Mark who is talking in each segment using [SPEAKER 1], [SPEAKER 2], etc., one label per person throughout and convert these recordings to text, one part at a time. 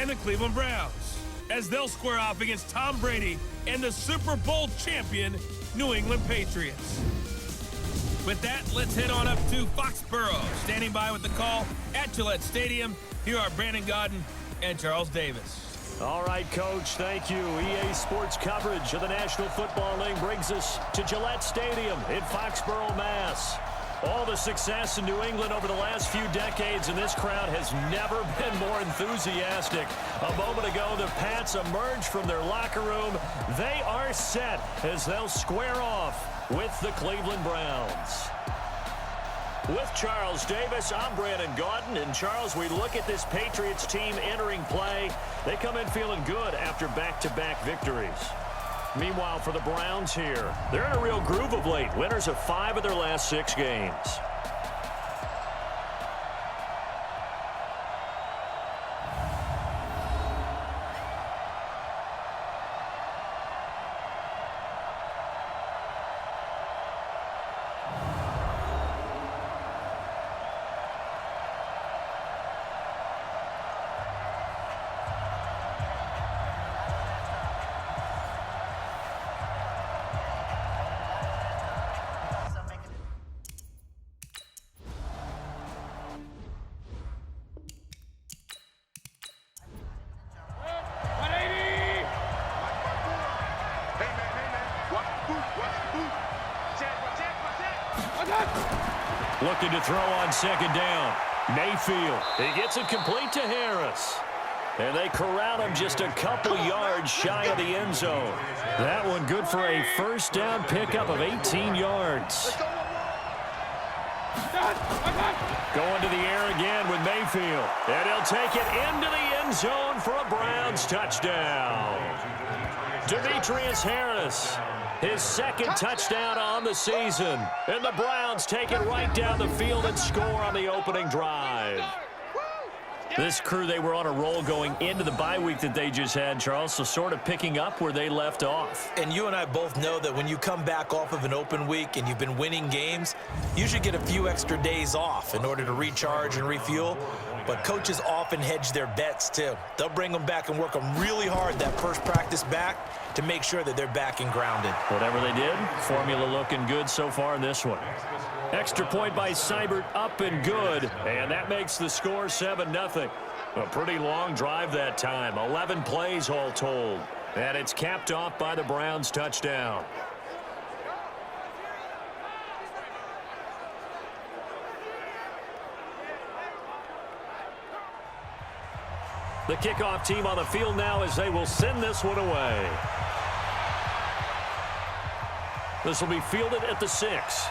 [SPEAKER 1] and the Cleveland Browns, as they'll square off against Tom Brady and the Super Bowl champion New England Patriots. With that, let's head on up to Foxborough. Standing by with the call at Gillette Stadium, here are Brandon Gaudin and Charles Davis.
[SPEAKER 2] All right, Coach, thank you. EA Sports coverage of the National Football League brings us to Gillette Stadium in Foxborough, Mass. All the success in New England over the last few decades, and this crowd has never been more enthusiastic. A moment ago, the Pats emerged from their locker room. They are set as they'll square off with the Cleveland Browns. With Charles Davis, I'm Brandon Gaudin. And Charles, we look at this Patriots team entering play. They come in feeling good after back-to-back victories. Meanwhile, for the Browns here, they're in a real groove of late. Winners of 5 of their last 6 games. Looking to throw on second down. Mayfield. He gets it complete to Harris. And they corral him just a couple yards shy of the end zone. That one good for a first down pickup of 18 yards. Going to the air again with Mayfield. And he'll take it into the end zone for a Browns touchdown. Demetrius Harris. His second touchdown on the season. And the Browns take it right down the field and score on the opening drive. This crew, they were on a roll going into the bye week that they just had, Charles, so sort of picking up where they left off.
[SPEAKER 3] And you and I both know that when you come back off of an open week and you've been winning games, you should get a few extra days off in order to recharge and refuel. But coaches often hedge their bets, too. They'll bring them back and work them really hard that first practice back to make sure that they're back and grounded.
[SPEAKER 2] Whatever they did, formula looking good so far in this one. Extra point by Seibert, up and good. And that makes the score 7-0. A pretty long drive that time. 11 plays all told. And it's capped off by the Browns touchdown. The kickoff team on the field now as they will send this one away. This will be fielded at the 6.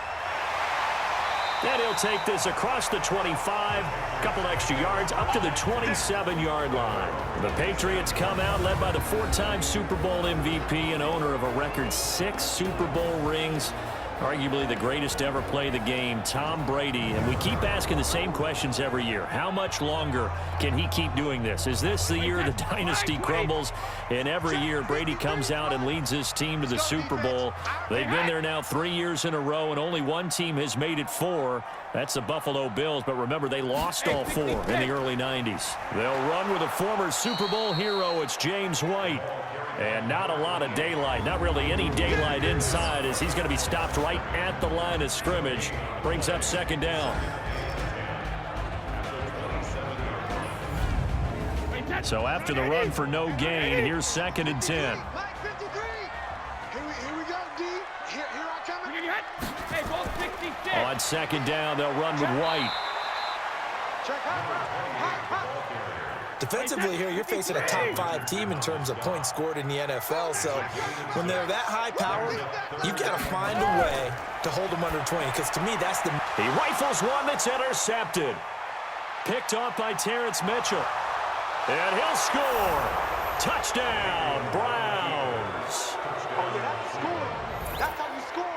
[SPEAKER 2] And he'll take this across the 25, a couple extra yards up to the 27-yard line. The Patriots come out led by the 4-time Super Bowl MVP and owner of a record 6 Super Bowl rings. Arguably the greatest to ever play the game, Tom Brady. And we keep asking the same questions every year. How much longer can he keep doing this? Is this the year the dynasty crumbles? And every year Brady comes out and leads his team to the Super Bowl. They've been there now 3 years in a row, and only one team has made it 4. That's the Buffalo Bills. But remember, they lost all 4 in the early 90s. They'll run with a former Super Bowl hero. It's James White. And not a lot of daylight, not really any daylight inside, as he's going to be stopped right at the line of scrimmage. Brings up second down. So after the run for no gain, here's 2nd and 10.
[SPEAKER 4] Here we go, D. Here I come. Hey, ball 66.
[SPEAKER 2] On second down, they'll run with White.
[SPEAKER 4] Check
[SPEAKER 3] Defensively here, you're facing a top 5 team in terms of points scored in the NFL. So when they're that high powered, you've got to find a way to hold them under 20. Because to me, that's the...
[SPEAKER 2] He rifles one that's intercepted. Picked off by Terrence Mitchell. And he'll score. Touchdown, Browns.
[SPEAKER 4] That's how you score.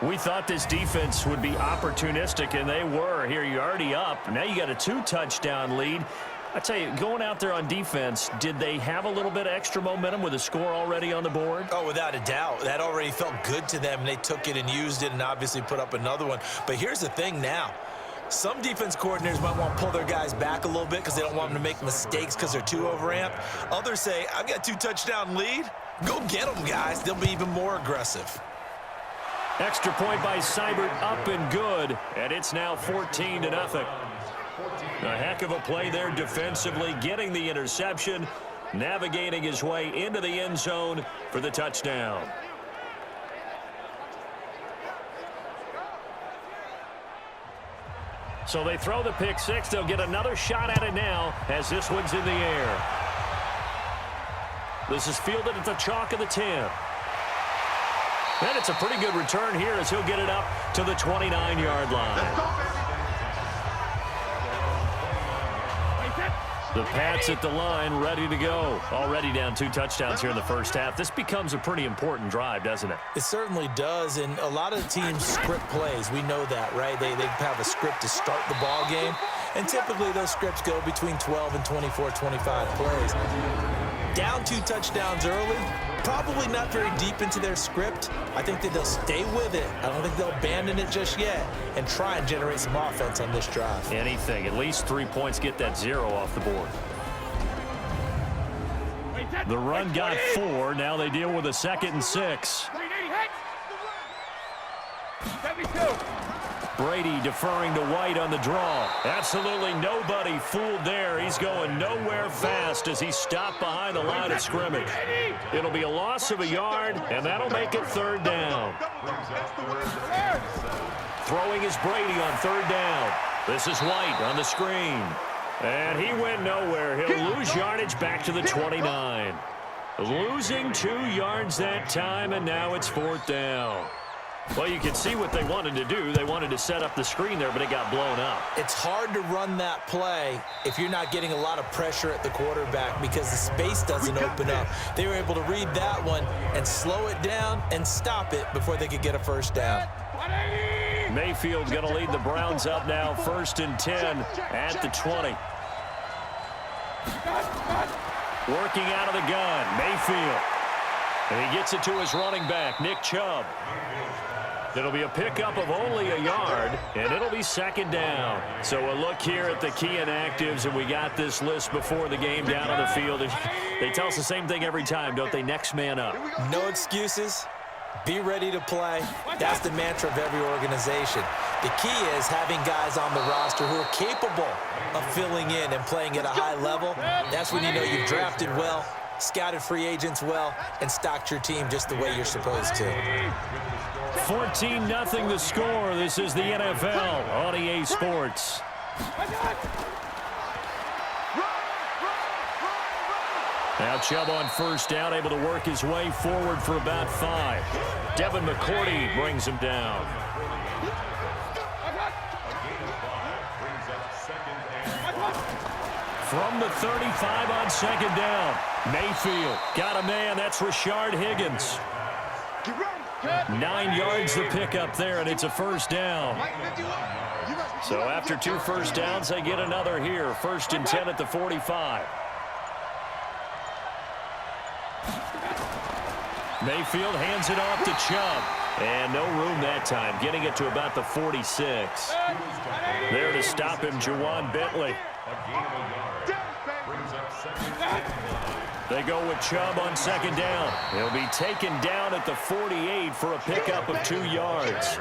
[SPEAKER 2] We thought this defense would be opportunistic, and they were. Here, you're already up. Now you got a 2-touchdown lead. I tell you, going out there on defense, did they have a little bit of extra momentum with a score already on the board?
[SPEAKER 3] Oh, without a doubt. That already felt good to them, and they took it and used it and obviously put up another one. But here's the thing now. Some defense coordinators might want to pull their guys back a little bit because they don't want them to make mistakes because they're too overamped. Others say, I've got a 2-touchdown lead. Go get them, guys. They'll be even more aggressive.
[SPEAKER 2] Extra point by Seibert, up and good, and it's now 14-0. A heck of a play there defensively, getting the interception, navigating his way into the end zone for the touchdown. So they throw the pick six. They'll get another shot at it now as this one's in the air. This is fielded at the chalk of the 10. And it's a pretty good return here as he'll get it up to the 29-yard line. The Pats at the line, ready to go. Already down 2 touchdowns here in the first half. This becomes a pretty important drive, doesn't it?
[SPEAKER 3] It certainly does, and a lot of the teams script plays. We know that, right? They have a script to start the ball game, and typically those scripts go between 12 and 24, 25 plays. Down 2 touchdowns early, probably not very deep into their script. I think that they'll stay with it. I don't think they'll abandon it just yet and try and generate some offense on this drive.
[SPEAKER 2] Anything. At least 3 points, get that 0 off the board. The run got 4. Now they deal with a 2nd and 6. Brady deferring to White on the draw. Absolutely nobody fooled there. He's going nowhere fast as he stopped behind the line of scrimmage. It'll be a loss of a yard, and that'll make it 3rd down. Throwing is Brady on 3rd down. This is White on the screen. And he went nowhere. He'll lose yardage back to the 29. Losing 2 yards that time, and now it's 4th down. Well, you can see what they wanted to do. They wanted to set up the screen there, but it got blown up.
[SPEAKER 3] It's hard to run that play if you're not getting a lot of pressure at the quarterback because the space doesn't open up. They were able to read that one and slow it down and stop it before they could get a 1st down.
[SPEAKER 2] Mayfield going to lead the Browns up now, 1st and 10 at the 20. Working out of the gun, Mayfield. And he gets it to his running back, Nick Chubb. It'll be a pickup of only a yard, and it'll be 2nd down. So a look here at the key inactives, and we got this list before the game down on the field. They tell us the same thing every time, don't they? Next man up.
[SPEAKER 3] No excuses. Be ready to play. That's the mantra of every organization. The key is having guys on the roster who are capable of filling in and playing at a high level. That's when you know you've drafted well, scouted free agents well, and stocked your team just the way you're supposed to.
[SPEAKER 2] 14-0 the score. This is the NFL on EA Sports. Now Chubb on 1st down, able to work his way forward for about 5. Devin McCourty brings him down. From the 35 on 2nd down. Mayfield got a man. That's Rashard Higgins. 9 yards the pickup there, and it's a 1st down. So after 2 1st downs, they get another here. 1st and 10 at the 45. Mayfield hands it off to Chubb. And no room that time, getting it to about the 46. There to stop him, Juwan Bentley. They go with Chubb on 2nd down. He'll be taken down at the 48 for a pickup of 2 yards.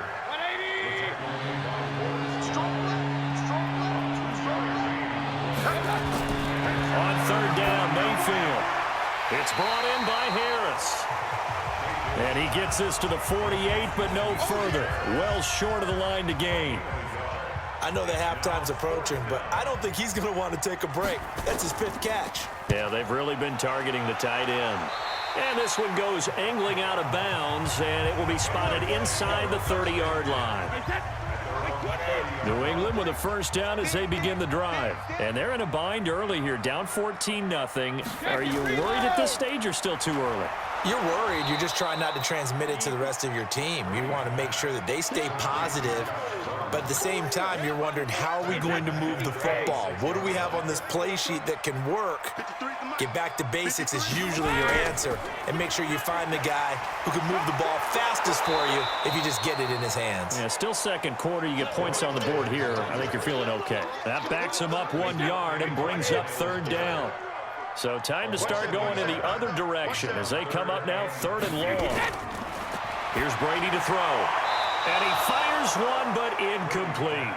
[SPEAKER 2] On 3rd down, Mayfield. It's brought in by Harris. And he gets this to the 48, but no further. Well short of the line to gain.
[SPEAKER 3] I know that halftime's approaching, but I don't think he's going to want to take a break. That's his 5th catch.
[SPEAKER 2] Yeah, they've really been targeting the tight end. And this one goes angling out of bounds, and it will be spotted inside the 30-yard line. New England with a 1st down as they begin the drive. And they're in a bind early here, down 14-0. Are you worried at this stage or still too early?
[SPEAKER 3] You're worried. You're just trying not to transmit it to the rest of your team. You want to make sure that they stay positive. But at the same time, you're wondering, how are we going to move the football? What do we have on this play sheet that can work? Get back to basics is usually your answer, and make sure you find the guy who can move the ball fastest for you if you just get it in his hands.
[SPEAKER 2] Yeah, still second quarter. You get points on the board here. I think you're feeling okay. That backs him up 1 yard and brings up third down. So time to start going in the other direction as they come up now 3rd and long. Here's Brady to throw. And he fires one, but incomplete.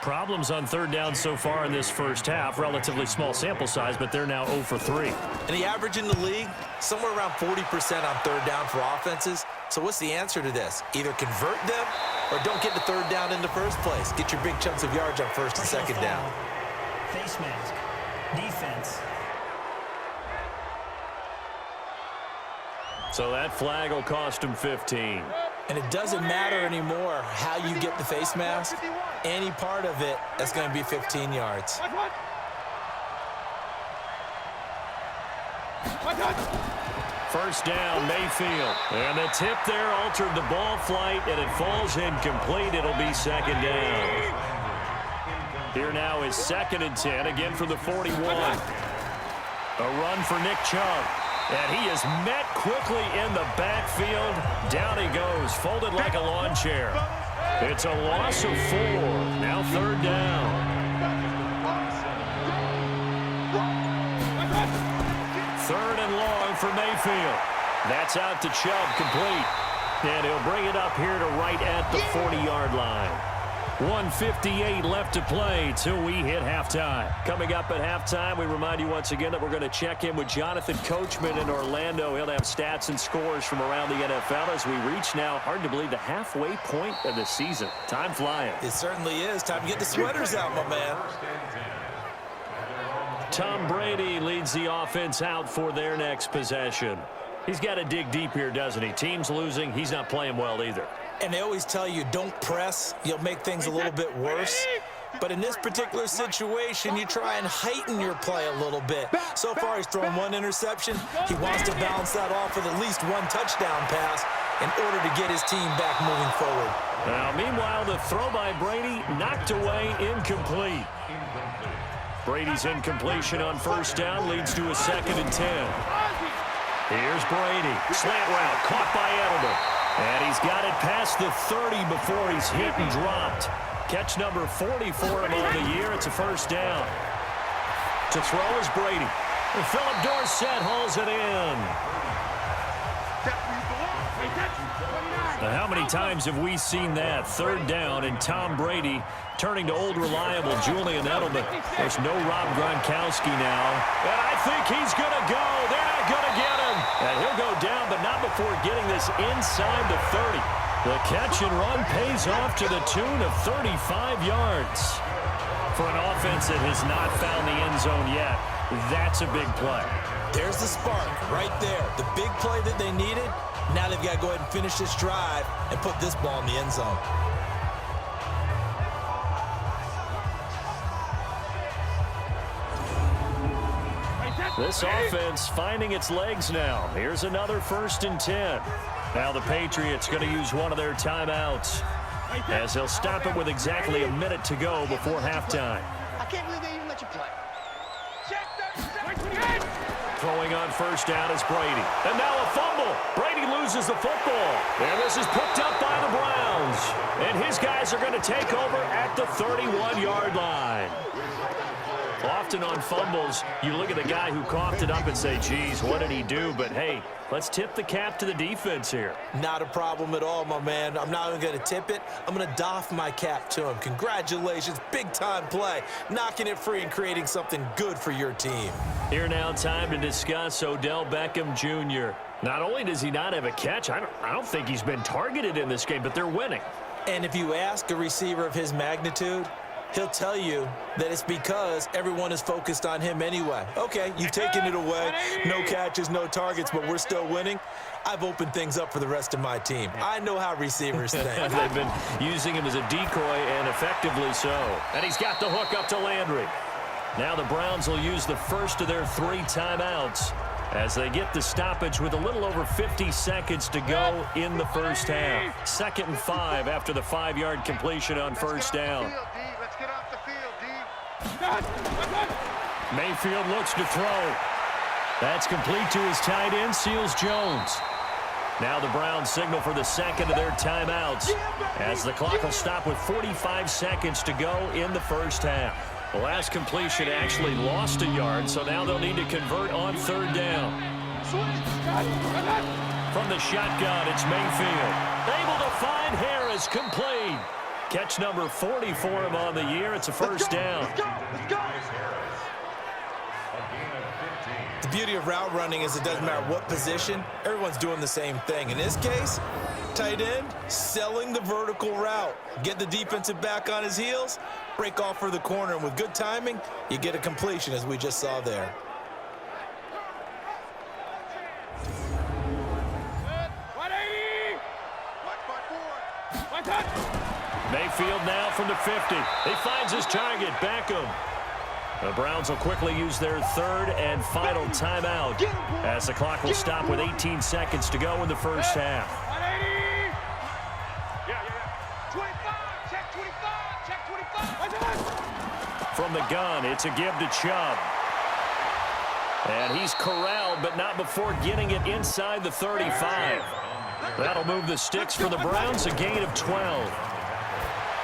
[SPEAKER 2] Problems on 3rd down so far in this first half. Relatively small sample size, but they're now 0 for 3.
[SPEAKER 3] And the average in the league, somewhere around 40% on 3rd down for offenses. So what's the answer to this? Either convert them or don't get the 3rd down in the first place. Get your big chunks of yards on 1st and 2nd down.
[SPEAKER 5] Face mask. Defense.
[SPEAKER 2] So that flag will cost him 15.
[SPEAKER 3] And it doesn't matter anymore how you get the face mask. Any part of it, that's going to be 15 yards.
[SPEAKER 2] First down, Mayfield. And the tip there altered the ball flight, and it falls incomplete. It'll be 2nd down. Here now is 2nd and 10, again from the 41. A run for Nick Chubb. And he is met quickly in the backfield. Down he goes, folded like a lawn chair. It's a loss of 4. Now 3rd down. 3rd and long for Mayfield. That's out to Chubb, complete. And he'll bring it up here to right at the 40-yard line. 1:58 left to play till we hit halftime. Coming up at halftime, we remind you once again that we're going to check in with Jonathan Coachman in Orlando. He'll have stats and scores from around the NFL as we reach now, hard to believe, the halfway point of the season. Time flying.
[SPEAKER 3] It certainly is. Time to get the sweaters out, my man.
[SPEAKER 2] Tom Brady leads the offense out for their next possession. He's got to dig deep here, doesn't he? Team's losing. He's not playing well either.
[SPEAKER 3] And they always tell you, don't press. You'll make things a little bit worse. But in this particular situation, you try and heighten your play a little bit. So far, he's thrown 1 interception. He wants to balance that off with at least 1 touchdown pass in order to get his team back moving forward.
[SPEAKER 2] Now, meanwhile, the throw by Brady knocked away, incomplete. Brady's incompletion on first down leads to a 2nd and 10. Here's Brady. Slant route caught by Edelman. And he's got it past the 30 before he's hit and dropped. Catch number 40 for him on the year. It's a first down. To throw is Brady. And Philip Dorsett hauls it in. Now, how many times have we seen that? 3rd down and Tom Brady turning to old reliable Julian Edelman. There's no Rob Gronkowski now. And I think he's going to go. They're not going to get him. And he'll go down, but not before getting this inside the 30. The catch and run pays off to the tune of 35 yards. For an offense that has not found the end zone yet, that's a big play.
[SPEAKER 3] There's the spark right there. The big play that they needed. Now they've got to go ahead and finish this drive and put this ball in the end zone.
[SPEAKER 2] This offense finding its legs now. Here's another 1st and 10. Now the Patriots going to use one of their timeouts as they'll stop it with exactly a minute to go before halftime.
[SPEAKER 4] I can't believe they even let you play.
[SPEAKER 2] Throwing on first down is Brady. And now a fumble. Brady loses the football. And this is picked up by the Browns. And his guys are going to take over at the 31-yard line. Often on fumbles, you look at the guy who coughed it up and say, geez, what did he do? But, hey, let's tip the cap to the defense here.
[SPEAKER 3] Not a problem at all, my man. I'm not even going to tip it. I'm going to doff my cap to him. Congratulations. Big-time play. Knocking it free and creating something good for your team.
[SPEAKER 2] Here now, time to discuss Odell Beckham Jr. Not only does he not have a catch, I don't think he's been targeted in this game, but they're winning.
[SPEAKER 3] And if you ask a receiver of his magnitude, he'll tell you that it's because everyone is focused on him anyway. Okay, you've taken it away. No catches, no targets, but we're still winning. I've opened things up for the rest of my team. I know how receivers think.
[SPEAKER 2] They've been using him as a decoy, and effectively so. And he's got the hook up to Landry. Now the Browns will use the first of their 3 timeouts as they get the stoppage with a little over 50 seconds to go in the first half. 2nd and 5 after the 5-yard completion on first down. Mayfield looks to throw. That's complete to his tight end, Seals Jones. Now the Browns signal for the second of their timeouts as the clock will stop with 45 seconds to go in the first half. The last completion actually lost a yard, so now they'll need to convert on third down. From the shotgun, it's Mayfield. Able to find Harris, complete. Catch number 40 for him on the year. It's a first down.
[SPEAKER 3] The beauty of route running is it doesn't matter what position, everyone's doing the same thing. In this case, tight end, selling the vertical route. Get the defensive back on his heels, break off for the corner, and with good timing, you get a completion as we just saw there.
[SPEAKER 2] Mayfield now from the 50. He finds his target, Beckham. The Browns will quickly use their third and final timeout as the clock will stop with 18 seconds to go in the first half.
[SPEAKER 4] 25.
[SPEAKER 2] From the gun, it's a give to Chubb. And he's corralled, but not before getting it inside the 35. That'll move the sticks for the Browns, a gain of 12.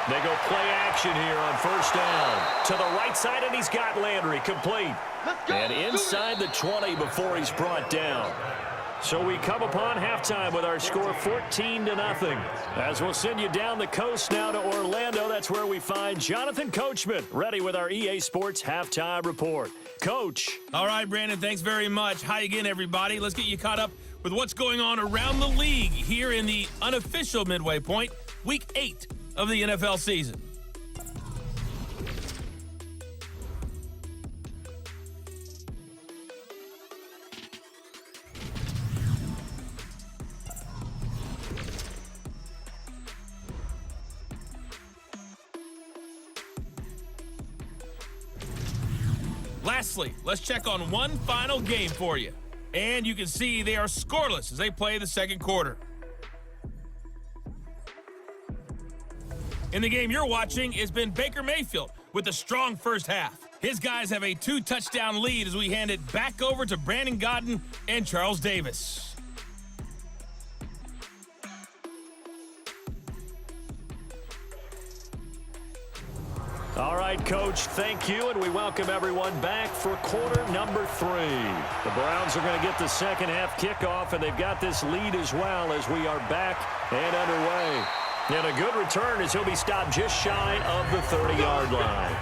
[SPEAKER 2] They go play action here on first down. To the right side, and he's got Landry, complete. And inside the 20 before he's brought down. So we come upon halftime with our score 14-0. As we'll send you down the coast now to Orlando, that's where we find Jonathan Coachman, ready with our EA Sports halftime report. Coach.
[SPEAKER 1] All right, Brandon, thanks very much. Hi again, everybody. Let's get you caught up with what's going on around the league here in the unofficial midway point, Week 8 of the NFL season. Lastly, let's check on one final game for you. And you can see they are scoreless as they play the second quarter. In the game you're watching has been Baker Mayfield with a strong first half. His guys have a 2-touchdown lead as we hand it back over to Brandon Godden and Charles Davis.
[SPEAKER 2] All right, Coach, thank you, and we welcome everyone back for quarter number 3. The Browns are going to get the second half kickoff, and they've got this lead as well as we are back and underway. And a good return as he'll be stopped just shy of the 30-yard line.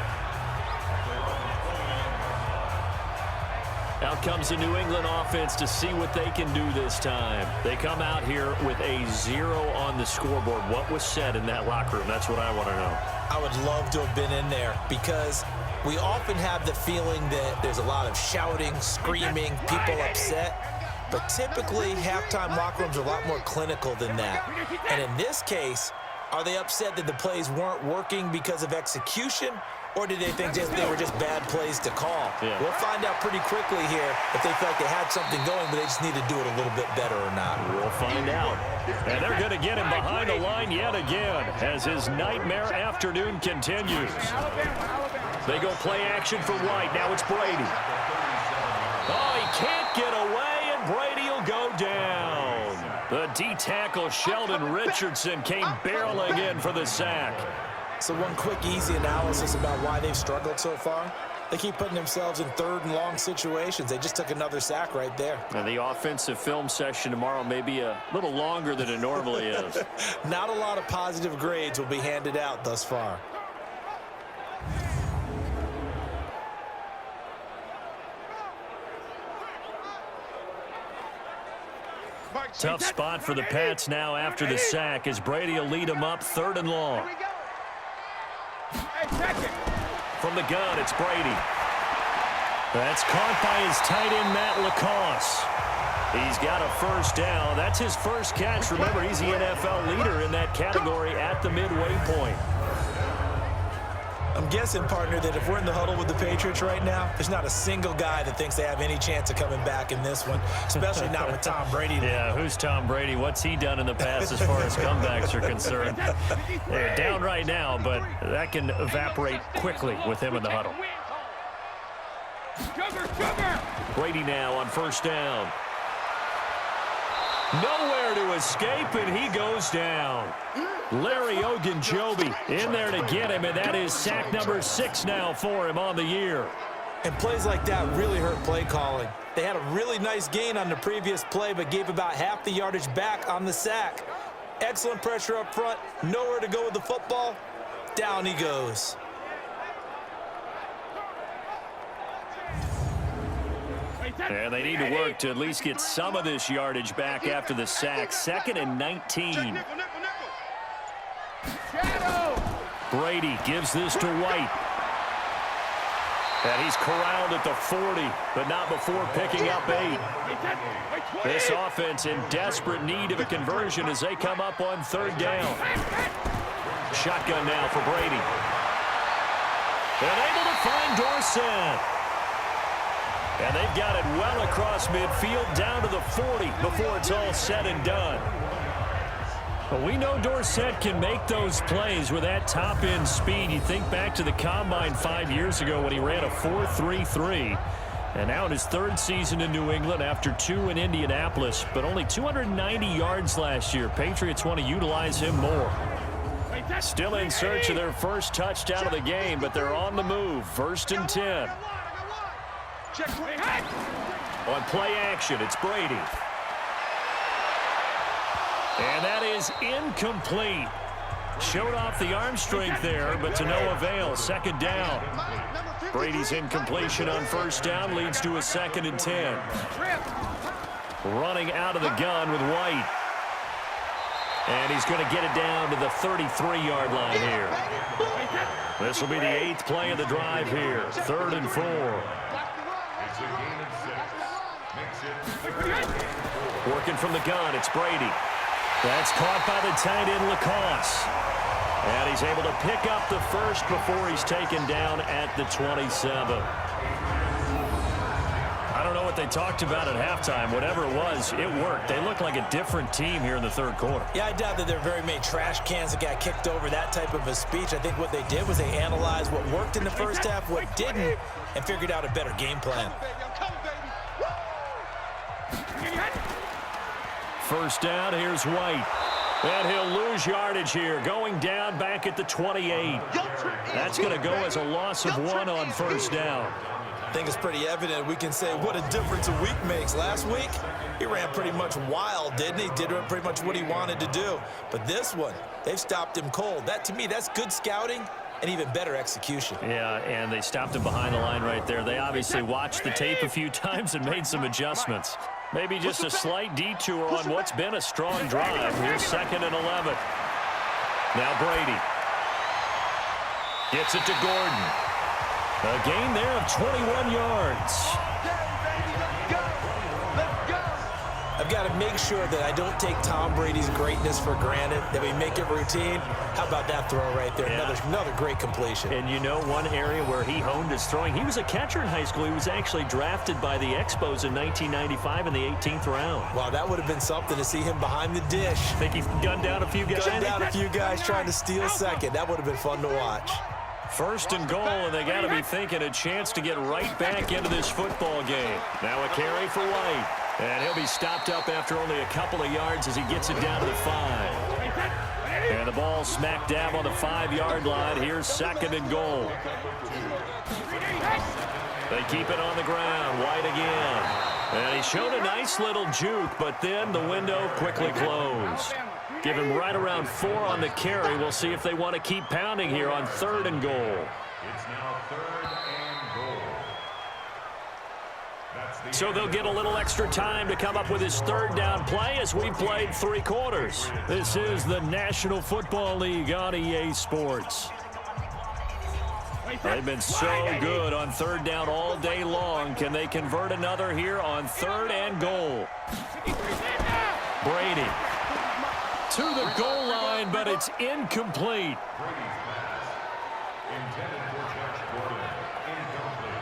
[SPEAKER 2] Out comes the New England offense to see what they can do this time. They come out here with a 0 on the scoreboard. What was said in that locker room? That's what I want to know.
[SPEAKER 3] I would love to have been in there because we often have the feeling that there's a lot of shouting, screaming, people upset. But typically, halftime locker rooms are a lot more clinical than that. And in this case, are they upset that the plays weren't working because of execution? Or did they think they were just bad plays to call?
[SPEAKER 2] Yeah.
[SPEAKER 3] We'll find out pretty quickly here if they feel like they had something going, but they just need to do it a little bit better or not.
[SPEAKER 2] We'll find out. And they're going to get him behind the line yet again as his nightmare afternoon continues. They go play action for White. Now it's Brady. Oh, he can't get away, and Brady will go down. The D-tackle Sheldon Richardson came barreling in for the sack.
[SPEAKER 3] So one quick, easy analysis about why they've struggled so far. They keep putting themselves in third and long situations. They just took another sack right there.
[SPEAKER 2] And the offensive film session tomorrow may be a little longer than it normally is.
[SPEAKER 3] Not a lot of positive grades will be handed out thus far.
[SPEAKER 2] Tough spot for the Pats now after the sack as Brady will lead them up 3rd and long. From the gun, it's Brady. That's caught by his tight end, Matt LaCosse. He's got a first down. That's his first catch. Remember, he's the NFL leader in that category at the midway point.
[SPEAKER 3] I'm guessing, partner, that if we're in the huddle with the Patriots right now, there's not a single guy that thinks they have any chance of coming back in this one, especially not with Tom Brady.
[SPEAKER 2] Yeah, who's Tom Brady? What's he done in the past as far as comebacks are concerned? They're down right now, but that can evaporate quickly with him in the huddle. Brady now on first down. Nowhere to escape, and he goes down. Larry Ogunjobi in there to get him, and that is sack number 6 now for him on the year.
[SPEAKER 3] And plays like that really hurt play calling. They had a really nice gain on the previous play, but gave about half the yardage back on the sack. Excellent pressure up front, nowhere to go with the football. Down he goes.
[SPEAKER 2] And they need to work to at least get some of this yardage back after the sack. 2nd and 19. Brady gives this to White. And he's corralled at the 40, but not before picking up 8. This offense in desperate need of a conversion as they come up on 3rd down. Shotgun now for Brady. And able to find Dorsett. And they've got it well across midfield down to the 40 before it's all said and done. But we know Dorsett can make those plays with that top-end speed. You think back to the Combine 5 years ago when he ran a 4.33. And now in his 3rd season in New England after 2 in Indianapolis, but only 290 yards last year. Patriots want to utilize him more. Still in search of their first touchdown of the game, but they're on the move. 1st and 10. On play action, it's Brady. And that is incomplete. Showed off the arm strength there, but to no avail. 2nd down. Brady's incompletion on 1st down leads to a 2nd and 10. Running out of the gun with White. And he's going to get it down to the 33-yard line here. This will be the 8th play of the drive here. 3rd and 4. Working from the gun, it's Brady. That's caught by the tight end, Lacoste. And he's able to pick up the 1st before he's taken down at the 27. I don't know what they talked about at halftime. Whatever it was, it worked. They look like a different team here in the 3rd quarter.
[SPEAKER 3] Yeah, I doubt that there are very many trash cans that got kicked over that type of a speech. I think what they did was they analyzed what worked in the 1st half, what didn't, and figured out a better game plan.
[SPEAKER 2] 1st down, here's White. And he'll lose yardage here, going down back at the 28. That's going to go as a loss of 1 on 1st down.
[SPEAKER 3] I think it's pretty evident. We can say what a difference a week makes. Last week, he ran pretty much wild, didn't he? Did pretty much what he wanted to do. But this one, they've stopped him cold. That, to me, that's good scouting and even better execution.
[SPEAKER 2] Yeah, and they stopped him behind the line right there. They obviously watched the tape a few times and made some adjustments. Maybe just a slight detour on what's been a strong drive. Here's 2nd and 11. Now Brady. Gets it to Gordon. A gain there of 21 yards.
[SPEAKER 3] I've got to make sure that I don't take Tom Brady's greatness for granted, that we make it routine. How about that throw right there?
[SPEAKER 2] Yeah.
[SPEAKER 3] Another great completion.
[SPEAKER 2] And you know one area where he honed his throwing, he was a catcher in high school. He was actually drafted by the Expos in 1995 in the 18th round.
[SPEAKER 3] Wow, that would have been something to see him behind the dish.
[SPEAKER 2] Think he's gunned down a few guys?
[SPEAKER 3] Gunned down a few guys trying to steal second. That would have been fun to watch.
[SPEAKER 2] 1st and goal, and they got to be thinking a chance to get right back into this football game. Now a carry for White. And he'll be stopped up after only a couple of yards as he gets it down to the 5. And the ball smack dab on the 5-yard line. Here's 2nd and goal. They keep it on the ground. White again. And he showed a nice little juke, but then the window quickly closed. Give him right around 4 on the carry. We'll see if they want to keep pounding here on 3rd and goal.
[SPEAKER 6] It's now 3rd and goal.
[SPEAKER 2] So they'll get a little extra time to come up with his 3rd down play as we played 3 quarters. This is the National Football League on EA Sports. They've been so good on 3rd down all day long. Can they convert another here on 3rd and goal? Brady to the goal line, but it's incomplete.
[SPEAKER 6] Brady's pass intended for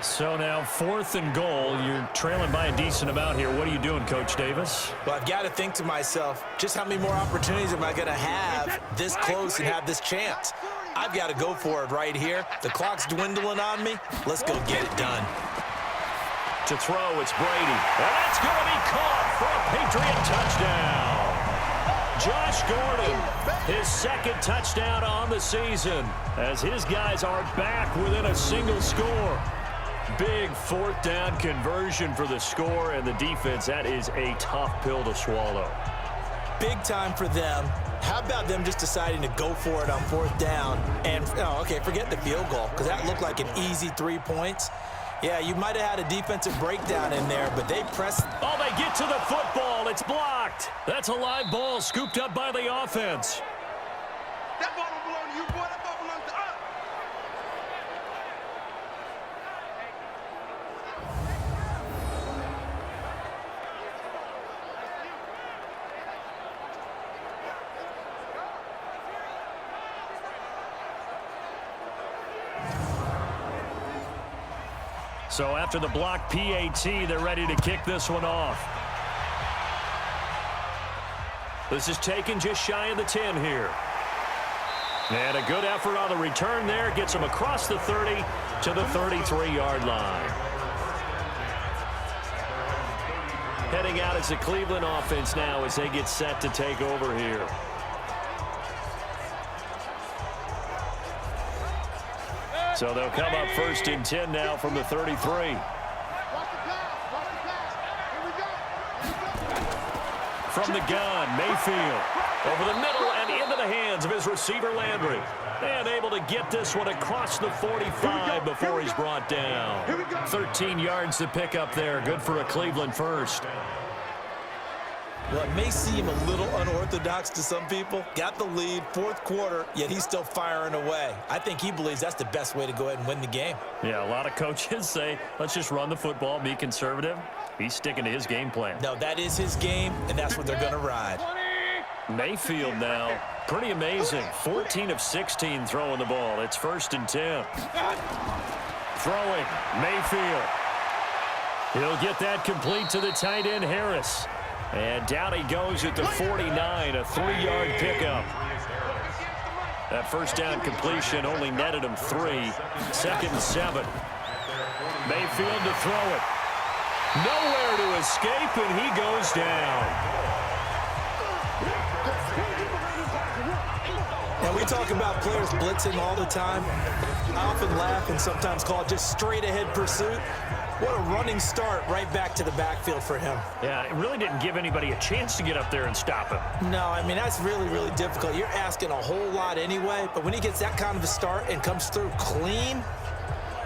[SPEAKER 2] So now 4th and goal. You're trailing by a decent amount here. What are you doing, Coach Davis?
[SPEAKER 3] Well, I've got to think to myself, just how many more opportunities am I going to have this close and have this chance? I've got to go for it right here. The clock's dwindling on me. Let's go get it done.
[SPEAKER 2] To throw, it's Brady. And that's going to be caught for a Patriot touchdown. Josh Gordon, his 2nd touchdown on the season, as his guys are back within a single score. Big 4th down conversion for the score, and the defense, that is a tough pill to swallow.
[SPEAKER 3] Big time for them. How about them just deciding to go for it on 4th down? And, oh, okay, forget the field goal, because that looked like an easy 3 points. Yeah, you might have had a defensive breakdown in there, but they pressed.
[SPEAKER 2] Oh, they get to the football. It's blocked. That's a live ball scooped up by the offense.
[SPEAKER 4] That ball don't belong to you, boy. That ball belongs to us.
[SPEAKER 2] So after the block PAT, they're ready to kick this one off. This is taken just shy of the 10 here. And a good effort on the return there. Gets him across the 30 to the 33-yard line. Heading out is the Cleveland offense now as they get set to take over here. So they'll come up 1st and 10 now from the 33. From the gun, Mayfield over the middle and into the hands of his receiver Landry. And able to get this one across the 45 before he's brought down. 13 yards to pick up there. Good for a Cleveland first.
[SPEAKER 3] Well, it may seem a little unorthodox to some people. Got the lead, 4th quarter, yet he's still firing away. I think he believes that's the best way to go ahead and win the game.
[SPEAKER 2] Yeah, a lot of coaches say, let's just run the football, be conservative. He's sticking to his game plan.
[SPEAKER 3] No, that is his game, and that's what they're going to ride.
[SPEAKER 2] Mayfield now, pretty amazing. 14 of 16 throwing the ball. It's 1st and 10. Throwing, Mayfield. He'll get that complete to the tight end, Harris. And down he goes at the 49, a 3-yard pickup. That 1st down completion only netted him 3. 2nd and 7. Mayfield to throw it. Nowhere to escape, and he goes down.
[SPEAKER 3] Now, we talk about players blitzing all the time. I often laugh and sometimes call it just straight-ahead pursuit. What a running start right back to the backfield for him.
[SPEAKER 2] Yeah, it really didn't give anybody a chance to get up there and stop him.
[SPEAKER 3] No, I mean, that's really, really difficult. You're asking a whole lot anyway, but when he gets that kind of a start and comes through clean,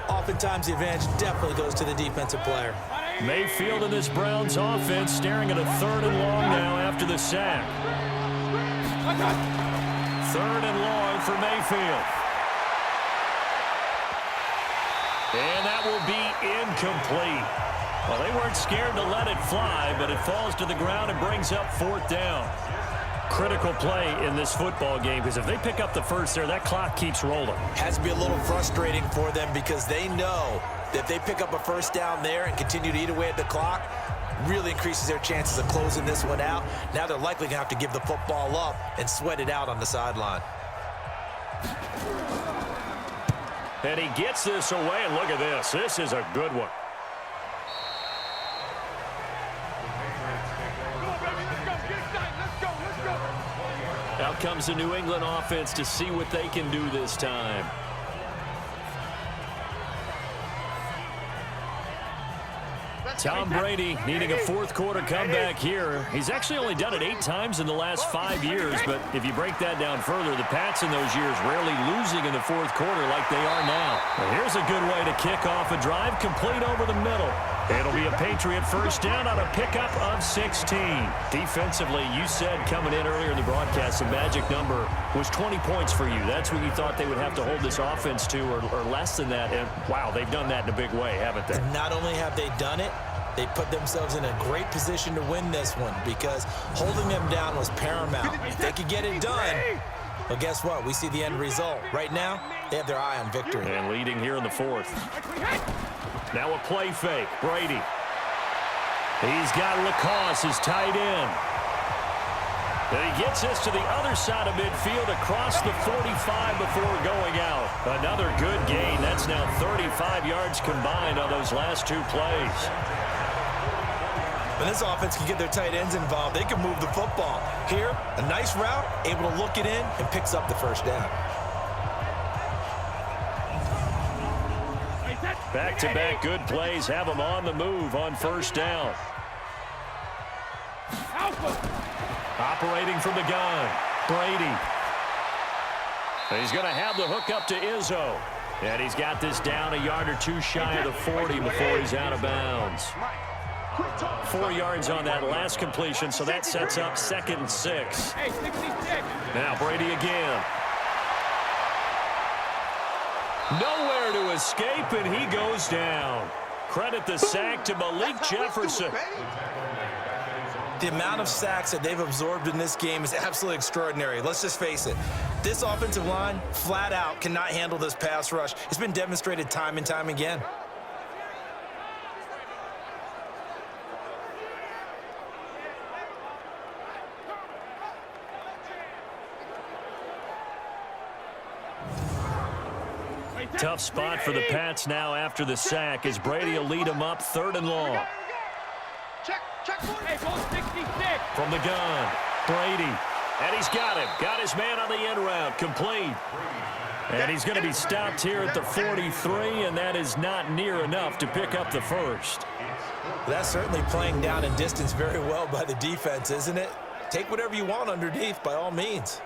[SPEAKER 3] oftentimes the advantage definitely goes to the defensive player.
[SPEAKER 2] Mayfield in this Browns offense staring at a 3rd and long now after the sack. 3rd and long for Mayfield. And that will be incomplete. Well, they weren't scared to let it fly, but it falls to the ground and brings up 4th down. Critical play in this football game, because if they pick up the first there, that clock keeps rolling.
[SPEAKER 3] Has to be a little frustrating for them because they know that if they pick up a 1st down there and continue to eat away at the clock, really increases their chances of closing this one out. Now they're likely going to have to give the football up and sweat it out on the sideline.
[SPEAKER 2] And he gets this away, and look at this. This is a good one. Out comes the New England offense to see what they can do this time. Tom Brady needing a 4th quarter comeback here. He's actually only done it 8 times in the last 5 years, but if you break that down further, the Pats in those years rarely losing in the 4th quarter like they are now. Well, here's a good way to kick off a drive, complete over the middle. It'll be a Patriot 1st down on a pickup of 16. Defensively, you said coming in earlier in the broadcast, the magic number was 20 points for you. That's what you thought they would have to hold this offense to, or less than that. And wow, they've done that in a big way, haven't they?
[SPEAKER 3] And not only have they done it, they put themselves in a great position to win this one because holding them down was paramount. If they could get it done, well, guess what? We see the end result. Right now, they have their eye on victory.
[SPEAKER 2] And leading here in the 4th. Now a play fake. Brady. He's got Lacoste, his tight end. And he gets this to the other side of midfield across the 45 before going out. Another good gain. That's now 35 yards combined on those last two plays.
[SPEAKER 3] When this offense can get their tight ends involved, they can move the football. Here, a nice route, able to look it in, and picks up the first down.
[SPEAKER 2] Back-to-back good plays have them on the move on first down. Operating from the gun, Brady. He's going to have the hook up to Izzo. And he's got this down a yard or two shy of the 40 before he's out of bounds. 4 yards on that last completion, so that sets up 2nd and 6. Now Brady again. Nowhere to escape, and he goes down. Credit the sack to Malik Jefferson.
[SPEAKER 3] The amount of sacks that they've absorbed in this game is absolutely extraordinary. Let's just face it. This offensive line, flat out, cannot handle this pass rush. It's been demonstrated time and time again.
[SPEAKER 2] Tough spot for the Pats now after the sack as Brady will lead them up 3rd and long. From the gun, Brady. And he's got him. Got his man on the end route. Complete. And he's going to be stopped here at the 43, and that is not near enough to pick up the first.
[SPEAKER 3] That's certainly playing down in distance very well by the defense, isn't it? Take whatever you want underneath, by all means.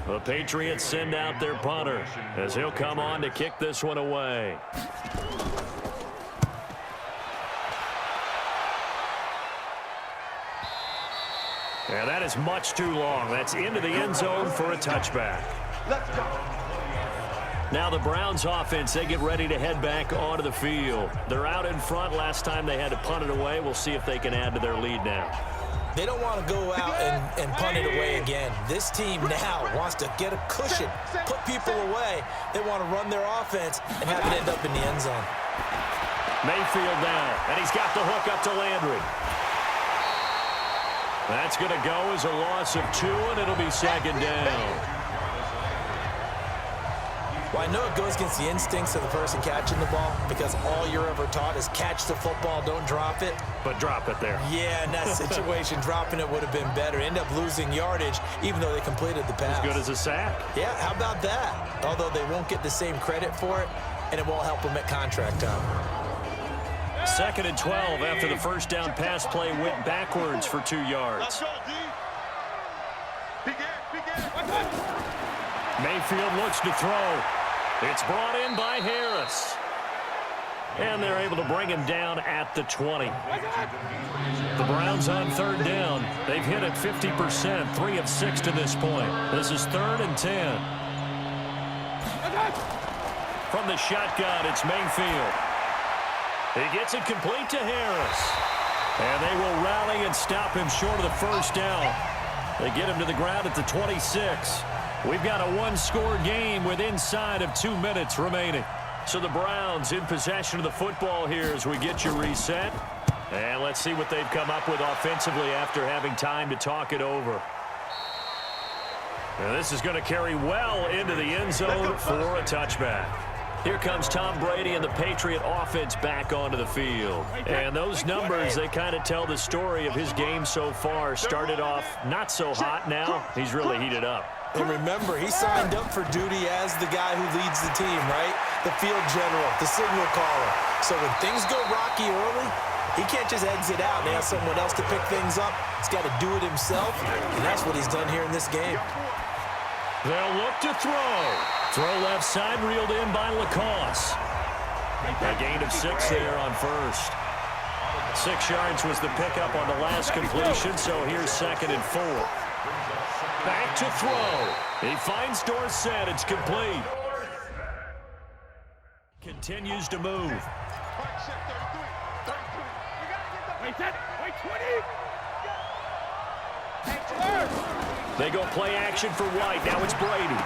[SPEAKER 2] The Patriots send out their punter as he'll come on to kick this one away. And that is much too long. That's into the end zone for a touchback. Now the Browns offense, they get ready to head back onto the field. They're out in front. Last time they had to punt it away. We'll see if they can add to their lead now.
[SPEAKER 3] They don't want to go out and punt it away again. This team now wants to get a cushion, put people away. They want to run their offense and have it end up in the end zone.
[SPEAKER 2] Mayfield down, and he's got the hook up to Landry. That's going to go as a loss of 2, and it'll be 2nd down.
[SPEAKER 3] Well, I know it goes against the instincts of the person catching the ball because all you're ever taught is catch the football, don't drop it.
[SPEAKER 2] But drop it there.
[SPEAKER 3] Yeah, in that situation, dropping it would have been better. End up losing yardage, even though they completed the pass.
[SPEAKER 2] As good as a sack.
[SPEAKER 3] Yeah, how about that? Although they won't get the same credit for it, and it won't help them at contract time.
[SPEAKER 2] 2nd and 12 after the first down pass play went backwards for 2 yards. Mayfield looks to throw. It's brought in by Harris. And they're able to bring him down at the 20. The Browns on 3rd down. They've hit it 50%, 3 of 6 to this point. This is 3rd and 10. From the shotgun, it's Mayfield. He gets it complete to Harris. And they will rally and stop him short of the first down. They get him to the ground at the 26. We've got a 1-score game with inside of 2 minutes remaining. So the Browns in possession of the football here as we get you reset. And let's see what they've come up with offensively after having time to talk it over. Now this is going to carry well into the end zone for a touchback. Here comes Tom Brady and the Patriot offense back onto the field. And those numbers, they kind of tell the story of his game so far. Started off not so hot. Now he's really heated up.
[SPEAKER 3] And remember, he signed up for duty as the guy who leads the team, right? The field general, the signal caller. So when things go rocky early, he can't just exit out and ask someone else to pick things up. He's got to do it himself, and that's what he's done here in this game.
[SPEAKER 2] They'll look to throw. Throw left side, reeled in by Lacoste. A gain of 6 there on first. 6 yards was the pickup on the last completion, so here's 2nd and 4. Back to throw. He finds Dorsett. It's complete. Continues to move. They go play action for White. Now it's Brady.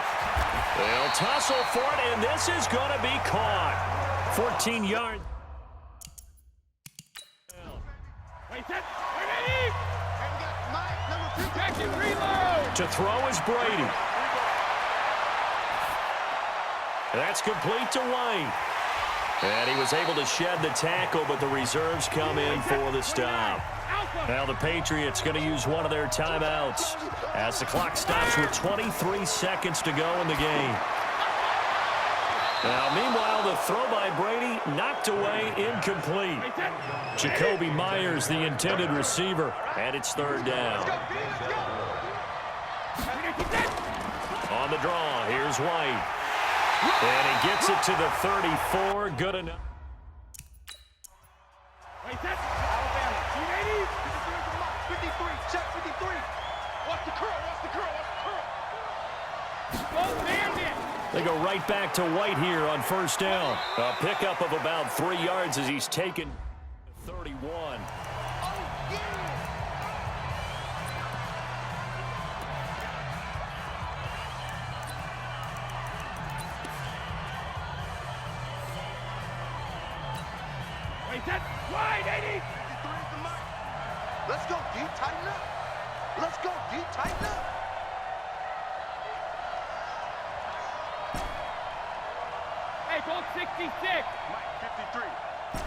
[SPEAKER 2] They'll tussle for it, and this is going to be caught. 14 yards. To throw is Brady. That's complete to White. And he was able to shed the tackle, but the reserves come in for the stop. Now the Patriots going to use one of their timeouts as the clock stops with 23 seconds to go in the game. Now, meanwhile, the throw by Brady knocked away, incomplete. Jacoby Myers, the intended receiver, and it's third down. On the draw, here's White. And he gets it to the 34, good enough. They go right back to White here on first down. A pickup of about 3 yards as he's taken 31.
[SPEAKER 4] Wide, 80. Let's go deep, tighten up. Let's go deep, tighten up.
[SPEAKER 7] Hey, ball 66.
[SPEAKER 4] Mike, 53.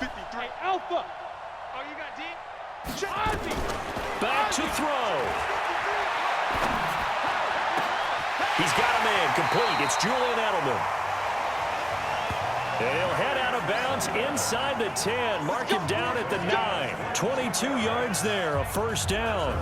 [SPEAKER 4] 53.
[SPEAKER 7] Hey, Alpha. Oh, you got deep?
[SPEAKER 4] Ozzy.
[SPEAKER 2] Back to throw. He's got a man complete. It's Julian Edelman. And he'll head out of bounds inside the 10. Mark him down at the 9. 22 yards there, a first down.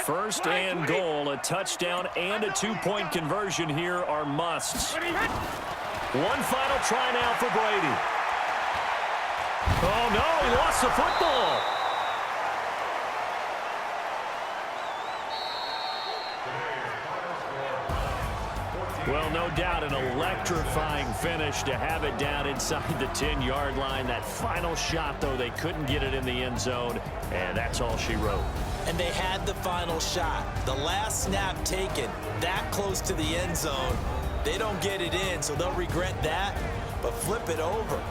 [SPEAKER 2] First and goal, a touchdown and a two-point conversion here are musts. One final try now for Brady. Oh, no, he lost the football. Well, no doubt an electrifying finish to have it down inside the 10-yard line. That final shot, though, they couldn't get it in the end zone, and that's all she wrote.
[SPEAKER 3] And they had the final shot. The last snap taken that close to the end zone. They don't get it in, so they'll regret that, but flip it over.